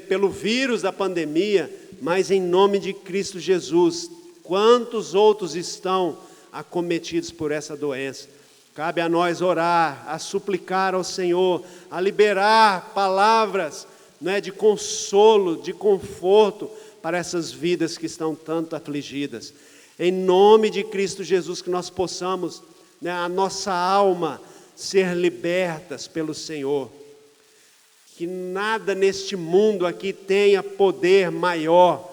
B: pelo vírus da pandemia, mas em nome de Cristo Jesus, quantos outros estão acometidos por essa doença? Cabe a nós orar, a suplicar ao Senhor, a liberar palavras de consolo, de conforto para essas vidas que estão tanto afligidas. Em nome de Cristo Jesus, que nós possamos, a nossa alma, ser libertas pelo Senhor. Que nada neste mundo aqui tenha poder maior,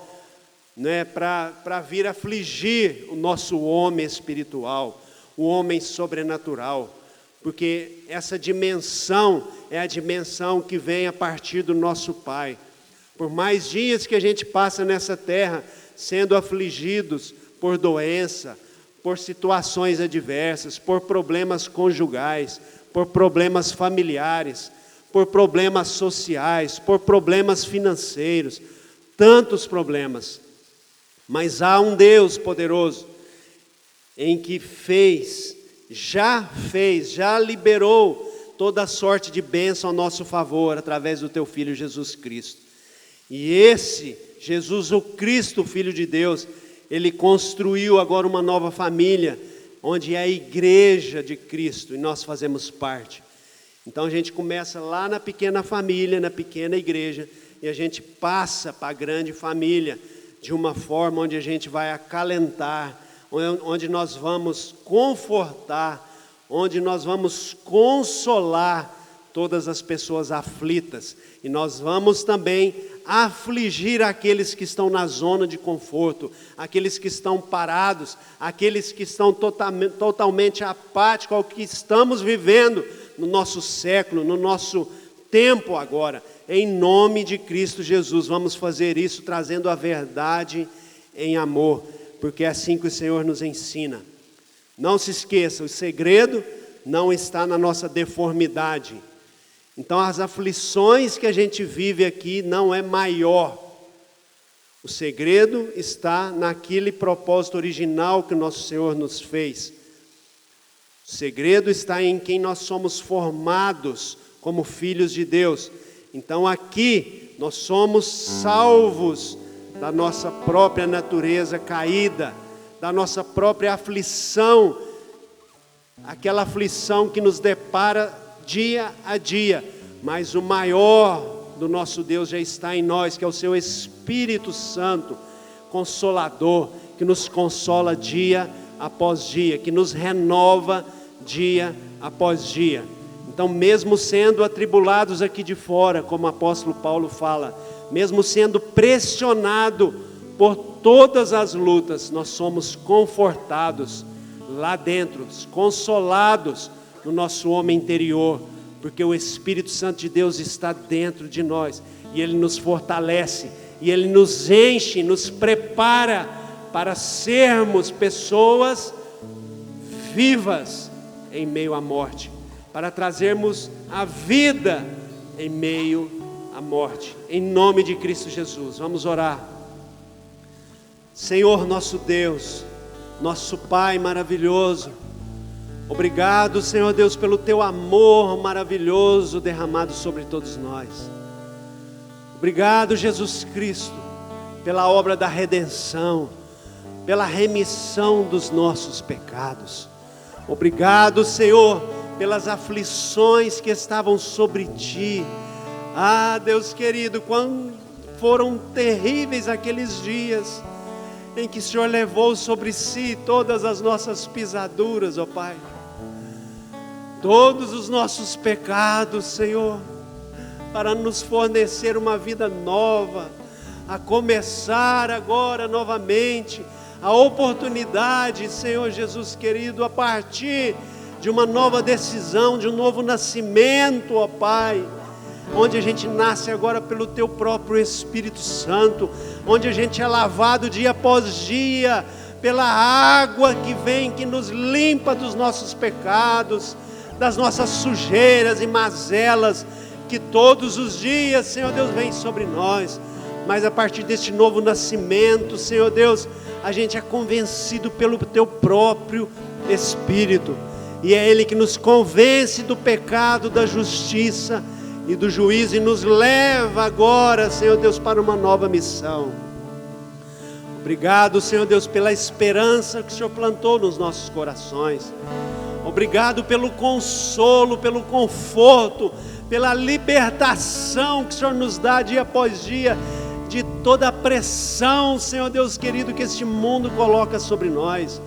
B: para vir afligir o nosso homem espiritual, o homem sobrenatural. Porque essa dimensão é a dimensão que vem a partir do nosso Pai. Por mais dias que a gente passa nessa terra, sendo afligidos por doença, por situações adversas, por problemas conjugais, por problemas familiares, por problemas sociais, por problemas financeiros, tantos problemas. Mas há um Deus poderoso, em que já liberou toda a sorte de bênção ao nosso favor, através do teu Filho Jesus Cristo. E esse, Jesus o Cristo, Filho de Deus, ele construiu agora uma nova família, onde é a igreja de Cristo, e nós fazemos parte. Então a gente começa lá na pequena família, na pequena igreja, e a gente passa para a grande família, de uma forma onde a gente vai acalentar, onde nós vamos confortar, onde nós vamos consolar todas as pessoas aflitas, e nós vamos também afligir aqueles que estão na zona de conforto, aqueles que estão parados, aqueles que estão totalmente apáticos ao que estamos vivendo no nosso século, no nosso tempo agora. Em nome de Cristo Jesus, vamos fazer isso trazendo a verdade em amor, porque é assim que o Senhor nos ensina. Não se esqueça, o segredo não está na nossa deformidade. Então as aflições que a gente vive aqui não é maior. O segredo está naquele propósito original que o nosso Senhor nos fez. O segredo está em quem nós somos formados como filhos de Deus. Então aqui nós somos salvos da nossa própria natureza caída, da nossa própria aflição, aquela aflição que nos depara dia a dia, mas o maior do nosso Deus já está em nós, que é o seu Espírito Santo, Consolador, que nos consola dia após dia, que nos renova dia após dia. Então, mesmo sendo atribulados aqui de fora, como o apóstolo Paulo fala, mesmo sendo pressionado por todas as lutas, nós somos confortados lá dentro, consolados no nosso homem interior, porque o Espírito Santo de Deus está dentro de nós, e Ele nos fortalece, e Ele nos enche, nos prepara para sermos pessoas vivas em meio à morte, para trazermos a vida em meio à morte, em nome de Cristo Jesus. Vamos orar. Senhor nosso Deus, nosso Pai maravilhoso, obrigado, Senhor Deus, pelo Teu amor maravilhoso derramado sobre todos nós. Obrigado, Jesus Cristo, pela obra da redenção, pela remissão dos nossos pecados. Obrigado, Senhor, pelas aflições que estavam sobre Ti. Ah, Deus querido, quão foram terríveis aqueles dias em que o Senhor levou sobre si todas as nossas pisaduras, ó Pai, todos os nossos pecados, Senhor, para nos fornecer uma vida nova, a começar agora novamente, a oportunidade, Senhor Jesus querido, a partir de uma nova decisão, de um novo nascimento, ó Pai, onde a gente nasce agora pelo Teu próprio Espírito Santo, onde a gente é lavado dia após dia, pela água que vem, que nos limpa dos nossos pecados, das nossas sujeiras e mazelas, que todos os dias, Senhor Deus, vem sobre nós. Mas a partir deste novo nascimento, Senhor Deus, a gente é convencido pelo Teu próprio Espírito, e é Ele que nos convence do pecado, da justiça e do juízo, e nos leva agora, Senhor Deus, para uma nova missão. Obrigado, Senhor Deus, pela esperança que o Senhor plantou nos nossos corações. Obrigado pelo consolo, pelo conforto, pela libertação que o Senhor nos dá dia após dia, de toda a pressão, Senhor Deus querido, que este mundo coloca sobre nós.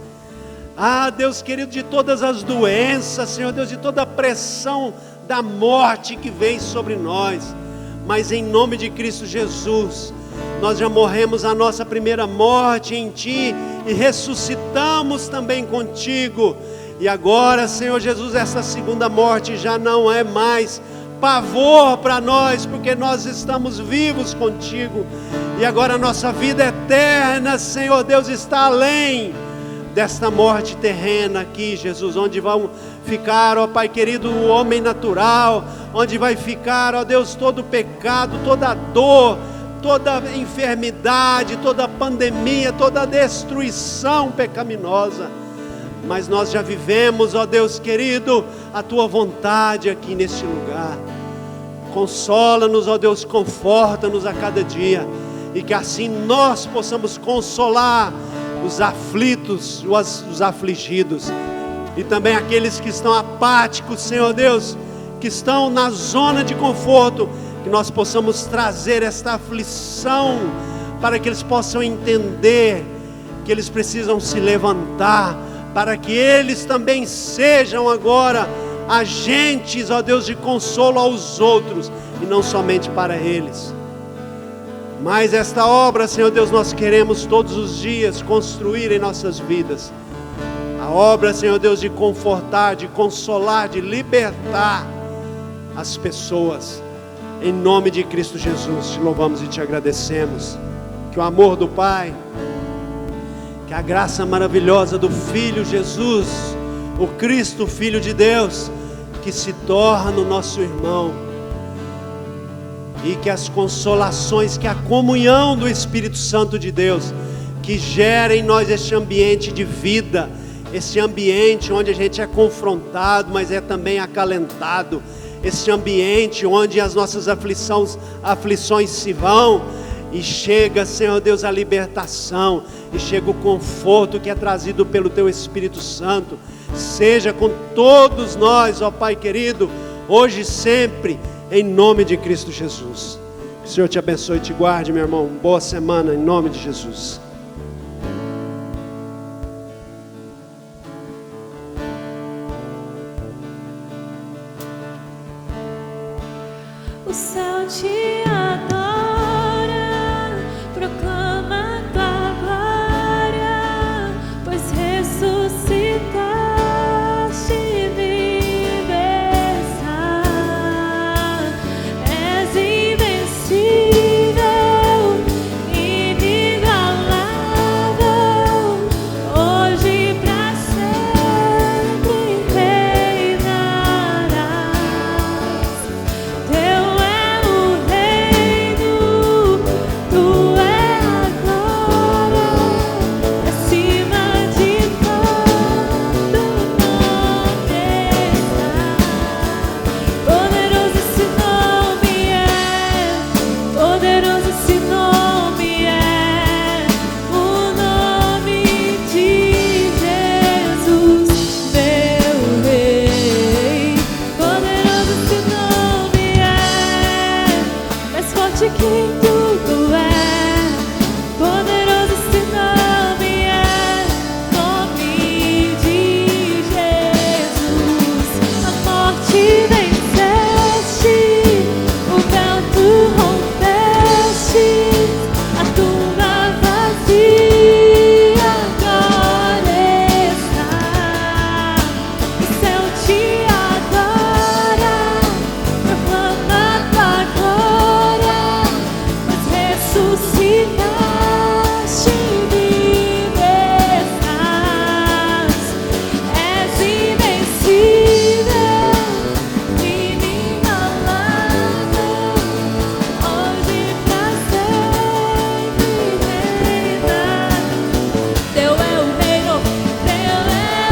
B: Ah, Deus querido, de todas as doenças, Senhor Deus, de toda a pressão da morte que vem sobre nós. Mas em nome de Cristo Jesus, nós já morremos a nossa primeira morte em Ti, e ressuscitamos também contigo. E agora, Senhor Jesus, essa segunda morte já não é mais pavor para nós, porque nós estamos vivos contigo, e agora a nossa vida eterna, Senhor Deus, está além desta morte terrena aqui, Jesus, onde vão ficar, ó Pai querido, o homem natural, onde vai ficar, ó Deus, todo o pecado, toda a dor, toda a enfermidade, toda a pandemia, toda a destruição pecaminosa. Mas nós já vivemos, ó Deus querido, a Tua vontade aqui neste lugar. Consola-nos, ó Deus, conforta-nos a cada dia, e que assim nós possamos consolar os aflitos, os afligidos, e também aqueles que estão apáticos, Senhor Deus, que estão na zona de conforto, que nós possamos trazer esta aflição, para que eles possam entender que eles precisam se levantar, para que eles também sejam agora agentes, ó Deus, de consolo aos outros, e não somente para eles. Mas esta obra, Senhor Deus, nós queremos todos os dias construir em nossas vidas. A obra, Senhor Deus, de confortar, de consolar, de libertar as pessoas. Em nome de Cristo Jesus, te louvamos e te agradecemos. Que o amor do Pai, que a graça maravilhosa do Filho Jesus, o Cristo, Filho de Deus, que se torna o nosso irmão, e que as consolações, que a comunhão do Espírito Santo de Deus, que gera em nós este ambiente de vida, esse ambiente onde a gente é confrontado, mas é também acalentado, esse ambiente onde as nossas aflições se vão, e chega, Senhor Deus, a libertação, e chega o conforto que é trazido pelo Teu Espírito Santo. Seja com todos nós, ó Pai querido, hoje e sempre, em nome de Cristo Jesus. Que o Senhor te abençoe e te guarde, meu irmão. Boa semana, em nome de Jesus.
A: O céu te